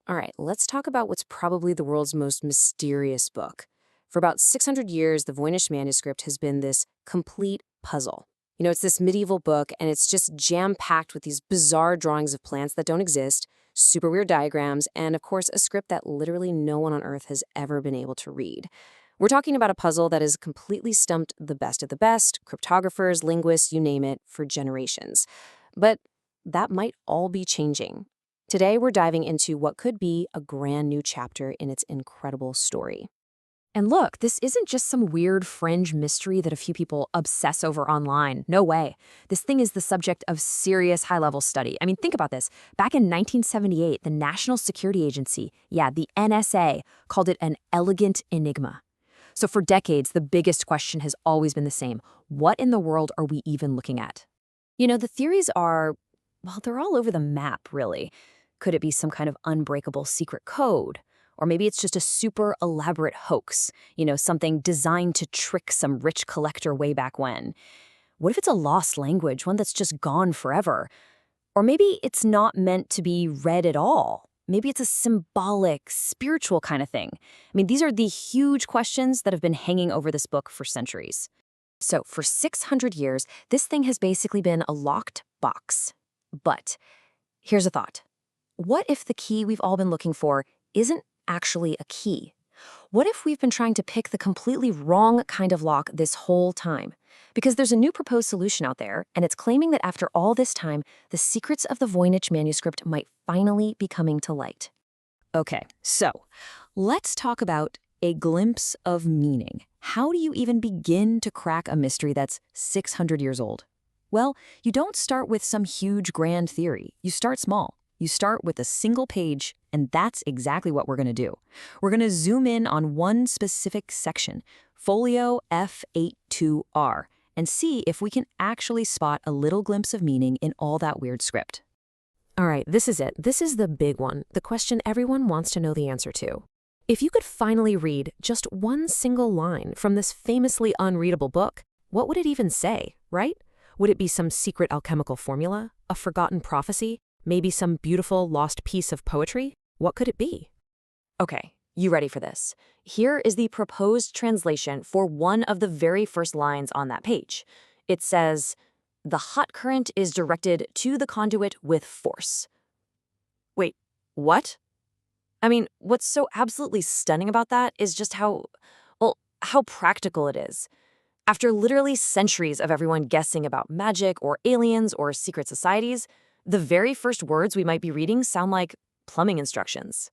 All right, let's talk about what's probably the world's most mysterious book. For about 600 years, the Voynich Manuscript has been this complete puzzle. It's this medieval book, and it's just jam-packed with these bizarre drawings of plants that don't exist, super weird diagrams, and of course, a script that literally no one on Earth has ever been able to read. We're talking about a puzzle that has completely stumped the best of the best, cryptographers, linguists, you name it, for generations. But that might all be changing. Today, we're diving into what could be a brand new chapter in its incredible story. And look, this isn't just some weird fringe mystery that a few people obsess over online. No way. This thing is the subject of serious high-level study. I mean, think about this. Back in 1978, the National Security Agency, the NSA, called it an elegant enigma. So for decades, the biggest question has always been the same. What in the world are we even looking at? The theories are, well, they're all over the map, really. Could it be some kind of unbreakable secret code? Or maybe it's just a super elaborate hoax, something designed to trick some rich collector way back when. What if it's a lost language, one that's just gone forever? Or maybe it's not meant to be read at all. Maybe it's a symbolic, spiritual kind of thing. I mean, these are the huge questions that have been hanging over this book for centuries. So for 600 years, this thing has basically been a locked box. But here's a thought. What if the key we've all been looking for isn't actually a key? What if we've been trying to pick the completely wrong kind of lock this whole time? Because there's a new proposed solution out there, and it's claiming that after all this time, the secrets of the Voynich manuscript might finally be coming to light. Okay, so let's talk about a glimpse of meaning. How do you even begin to crack a mystery that's 600 years old? Well, you don't start with some huge grand theory. You start small. You start with a single page, and that's exactly what we're going to do. We're going to zoom in on one specific section, folio F82R, and see if we can actually spot a little glimpse of meaning in all that weird script. All right, this is it. This is the big one, the question everyone wants to know the answer to. If you could finally read just one single line from this famously unreadable book, what would it even say, right? Would it be some secret alchemical formula, a forgotten prophecy, maybe some beautiful lost piece of poetry? What could it be? Okay, you ready for this? Here is the proposed translation for one of the very first lines on that page. It says, "The hot current is directed to the conduit with force." Wait, what? I mean, what's so absolutely stunning about that is just how practical it is. After literally centuries of everyone guessing about magic or aliens or secret societies, the very first words we might be reading sound like plumbing instructions.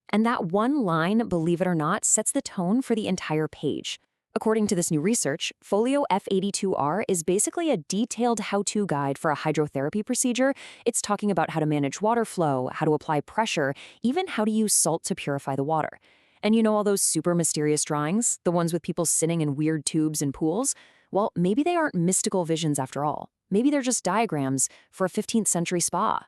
And that one line, believe it or not, sets the tone for the entire page. According to this new research, folio F82R is basically a detailed how-to guide for a hydrotherapy procedure. It's talking about how to manage water flow, how to apply pressure, even how to use salt to purify the water. And all those super mysterious drawings, the ones with people sitting in weird tubes and pools? Well, maybe they aren't mystical visions after all. Maybe they're just diagrams for a 15th century spa.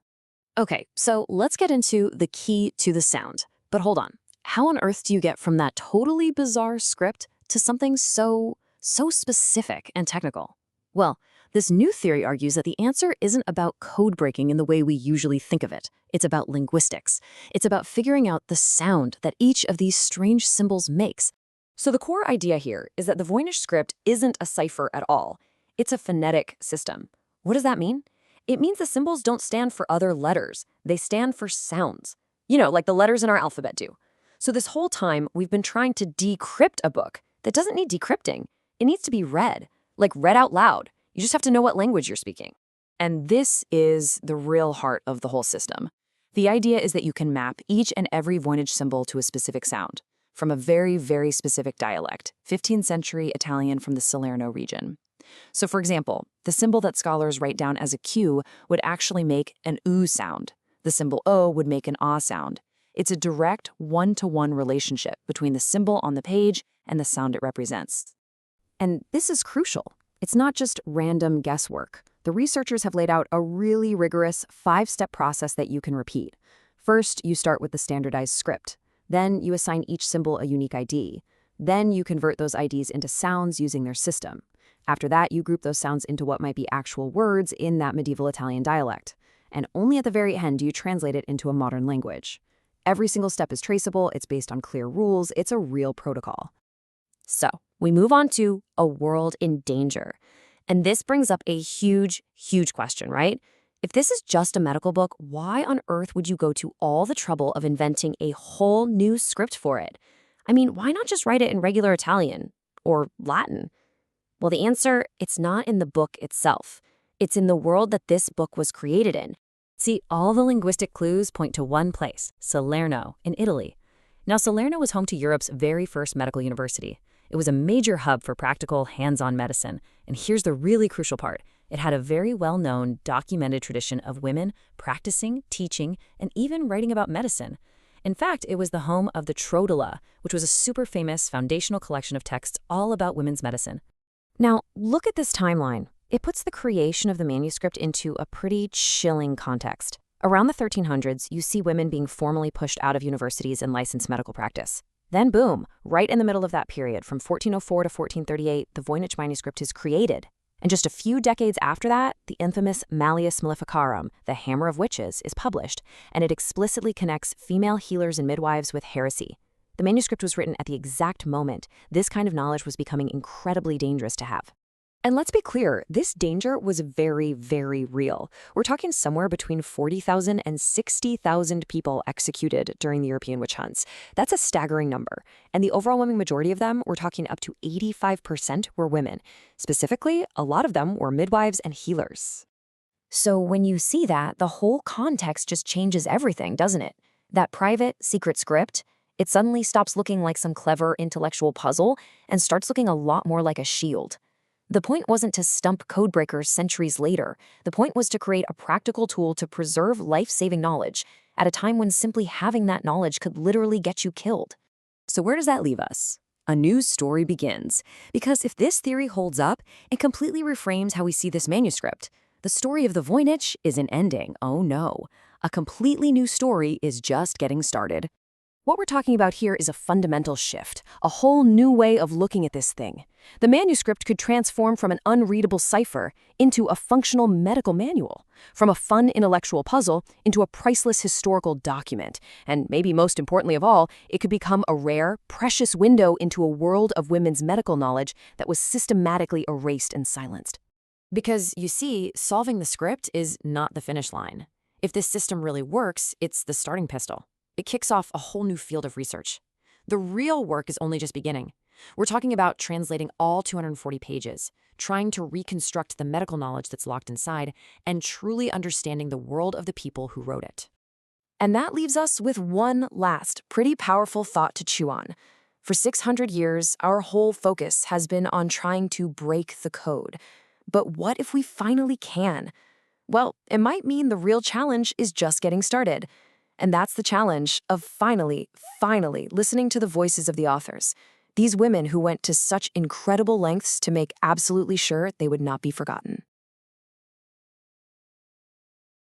Okay, so let's get into the key to the sound. But hold on, how on earth do you get from that totally bizarre script to something so specific and technical? Well, this new theory argues that the answer isn't about code breaking in the way we usually think of it. It's about linguistics. It's about figuring out the sound that each of these strange symbols makes. So the core idea here is that the Voynich script isn't a cipher at all. It's a phonetic system. What does that mean? It means the symbols don't stand for other letters. They stand for sounds. Like the letters in our alphabet do. So this whole time, we've been trying to decrypt a book that doesn't need decrypting. It needs to be read, like read out loud. You just have to know what language you're speaking. And this is the real heart of the whole system. The idea is that you can map each and every Voynich symbol to a specific sound from a very, very specific dialect, 15th century Italian from the Salerno region. So for example, the symbol that scholars write down as a Q would actually make an U sound. The symbol O would make an A sound. It's a direct one-to-one relationship between the symbol on the page and the sound it represents. And this is crucial. It's not just random guesswork. The researchers have laid out a really rigorous 5-step process that you can repeat. First, you start with the standardized script. Then you assign each symbol a unique ID. Then you convert those IDs into sounds using their system. After that, you group those sounds into what might be actual words in that medieval Italian dialect. And only at the very end do you translate it into a modern language. Every single step is traceable, it's based on clear rules, it's a real protocol. So, we move on to a world in danger. And this brings up a huge, huge question, right? If this is just a medical book, why on earth would you go to all the trouble of inventing a whole new script for it? I mean, why not just write it in regular Italian or Latin? Well, the answer, it's not in the book itself. It's in the world that this book was created in. See, all the linguistic clues point to one place, Salerno, in Italy. Now, Salerno was home to Europe's very first medical university. It was a major hub for practical, hands-on medicine. And here's the really crucial part. It had a very well-known, documented tradition of women practicing, teaching, and even writing about medicine. In fact, it was the home of the Trotula, which was a super famous foundational collection of texts all about women's medicine. Now, look at this timeline. It puts the creation of the manuscript into a pretty chilling context. Around the 1300s, you see women being formally pushed out of universities and licensed medical practice. Then boom, right in the middle of that period, from 1404 to 1438, the Voynich Manuscript is created. And just a few decades after that, the infamous Malleus Maleficarum, the Hammer of Witches, is published, and it explicitly connects female healers and midwives with heresy. The manuscript was written at the exact moment this kind of knowledge was becoming incredibly dangerous to have. And let's be clear, this danger was very, very real. We're talking somewhere between 40,000 and 60,000 people executed during the European witch hunts. That's a staggering number. And the overwhelming majority of them, we're talking up to 85%, were women. Specifically, a lot of them were midwives and healers. So when you see that, the whole context just changes everything, doesn't it? That private, secret script, it suddenly stops looking like some clever intellectual puzzle and starts looking a lot more like a shield. The point wasn't to stump codebreakers centuries later. The point was to create a practical tool to preserve life-saving knowledge at a time when simply having that knowledge could literally get you killed. So where does that leave us? A new story begins. Because if this theory holds up, it completely reframes how we see this manuscript. The story of the Voynich isn't ending. Oh no. A completely new story is just getting started. What we're talking about here is a fundamental shift, a whole new way of looking at this thing. The manuscript could transform from an unreadable cipher into a functional medical manual, from a fun intellectual puzzle into a priceless historical document, and maybe most importantly of all, it could become a rare, precious window into a world of women's medical knowledge that was systematically erased and silenced. Because, you see, solving the script is not the finish line. If this system really works, it's the starting pistol. It kicks off a whole new field of research. The real work is only just beginning. We're talking about translating all 240 pages, trying to reconstruct the medical knowledge that's locked inside, and truly understanding the world of the people who wrote it. And that leaves us with one last, pretty powerful thought to chew on. For 600 years, our whole focus has been on trying to break the code. But what if we finally can? Well, it might mean the real challenge is just getting started. And that's the challenge of finally listening to the voices of the authors. These women who went to such incredible lengths to make absolutely sure they would not be forgotten.